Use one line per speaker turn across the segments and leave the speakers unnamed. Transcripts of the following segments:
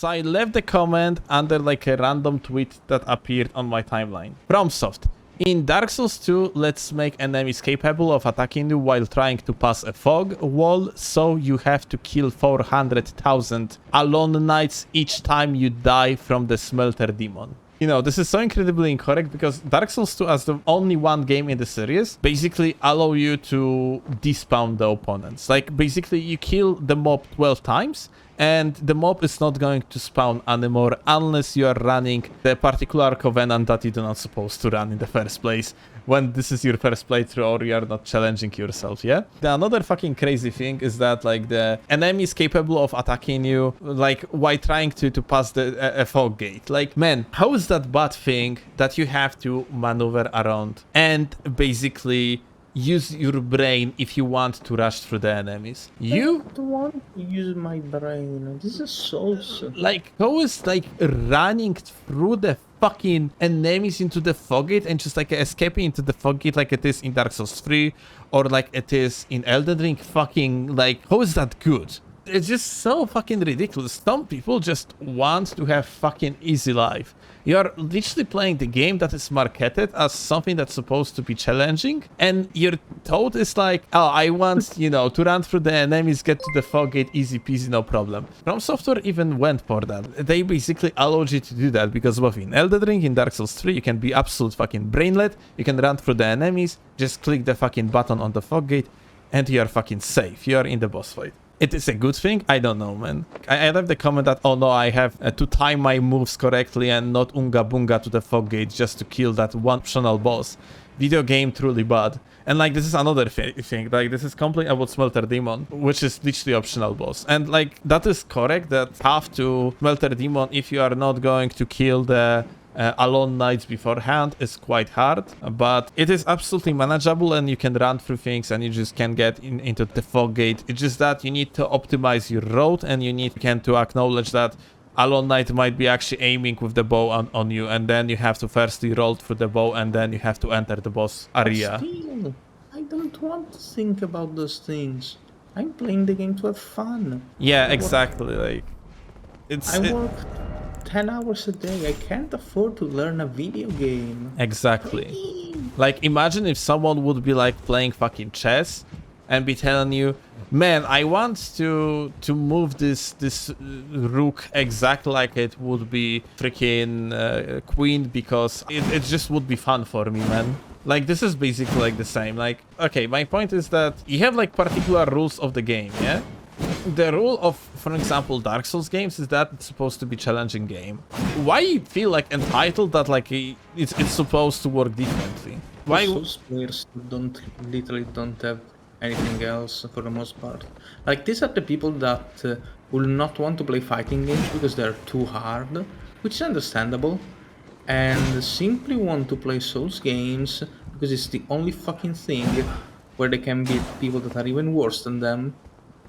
So I left the comment under like a random tweet that appeared on my timeline. FromSoft. In Dark Souls 2, let's make enemies capable of attacking you while trying to pass a fog wall, so you have to kill 400,000 Alone Knights each time you die from the Smelter Demon. You know, this is so incredibly incorrect because Dark Souls 2, as the only one game in the series, basically allow you to despawn the opponents. Like, basically, you kill the mob 12 times, and the mob is not going to spawn anymore unless you are running the particular covenant that you're not supposed to run in the first place when this is your first playthrough or you are not challenging yourself, yeah? The another fucking crazy thing is that, like, the enemy is capable of attacking you, like, while trying to pass a fog gate. Like, man, how is that bad thing that you have to maneuver around and basically use your brain if you want to rush through the enemies? You
don't want to use my brain. This is so
like, how is like running through the fucking enemies into the fog gate and just like escaping into the fog gate like it is in Dark Souls 3 or like it is in Elden Ring? Fucking, like, how is that good? It's just so fucking ridiculous. Some people just want to have fucking easy life. You're literally playing the game that is marketed as something that's supposed to be challenging, and your thought is like, oh, I want, you know, to run through the enemies, get to the fog gate, easy peasy, no problem. From Software even went for that. They basically allowed you to do that because both in Elden Ring, in Dark Souls 3, you can be absolute fucking brainlet, you can run through the enemies, just click the fucking button on the fog gate, and you're fucking safe. You're in the boss fight. It is a good thing? I don't know, man. I left the comment that, oh no, I have to time my moves correctly and not unga bunga to the fog gate just to kill that one optional boss. Video game truly bad. And like, this is another thing. Like, this is completely about Smelter Demon, which is literally optional boss. And like, that is correct, that have to Smelter Demon if you are not going to kill the Alone Knights beforehand is quite hard, but it is absolutely manageable and you can run through things and you just can get into the fog gate. It's just that you need to optimize your road and you need to acknowledge that Alone Knight might be actually aiming with the bow on you, and then you have to firstly roll through the bow and then you have to enter the boss area.
Still, I don't want to think about those things. I'm playing the game to have fun.
Yeah, exactly. Like,
I work 10 hours a day. I can't afford to learn a video game.
Exactly. Like, imagine if someone would be like playing fucking chess and be telling you, man, I want to move this rook exactly like it would be freaking queen because it just would be fun for me, man. Like, this is basically like the same. Like, okay, my point is that you have like particular rules of the game, yeah? The rule of, for example, Dark Souls games is that it's supposed to be challenging game. Why you feel like entitled that like it's supposed to work differently? Why?
Souls players literally don't have anything else for the most part. Like, these are the people that will not want to play fighting games because they're too hard, which is understandable, and simply want to play Souls games because it's the only fucking thing where they can beat people that are even worse than them,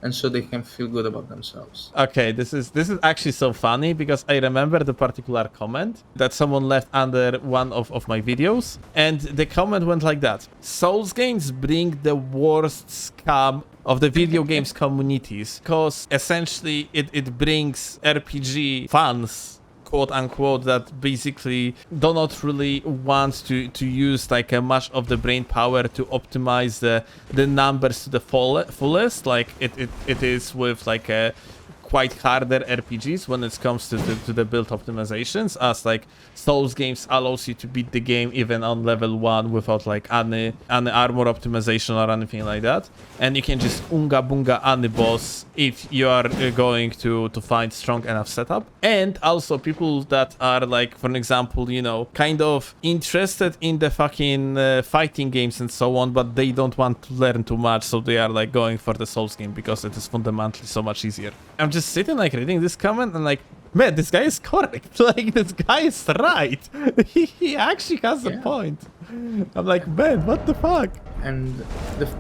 and so they can feel good about themselves.
Okay, this is actually so funny because I remember the particular comment that someone left under one of my videos, and the comment went like that: Souls games bring the worst scam of the video games communities because essentially it brings RPG fans, quote unquote, that basically do not really want to use like much of the brain power to optimize the numbers to the fullest, like it is with like a quite harder RPGs when it comes to the build optimizations, as like Souls games allows you to beat the game even on level 1 without like any armor optimization or anything like that, and you can just unga bunga any boss if you are going to find strong enough setup. And also people that are like, for example, you know, kind of interested in the fucking fighting games and so on, but they don't want to learn too much, so they are like going for the Souls game because it is fundamentally so much easier. I'm just sitting like reading this comment and like, man, this guy is correct. Like, this guy is right. He actually has a point. I'm like, man, what the fuck?
And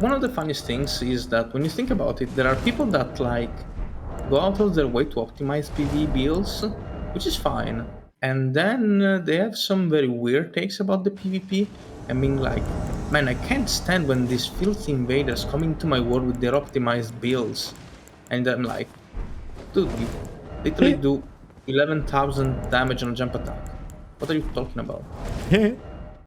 one of the funniest things is that when you think about it, there are people that like go out of their way to optimize PvE builds, which is fine. And then they have some very weird takes about the PvP. I mean, like, man, I can't stand when these filthy invaders come into my world with their optimized builds. And I'm like, dude, you literally do 11,000 damage on a jump attack. What are you talking about?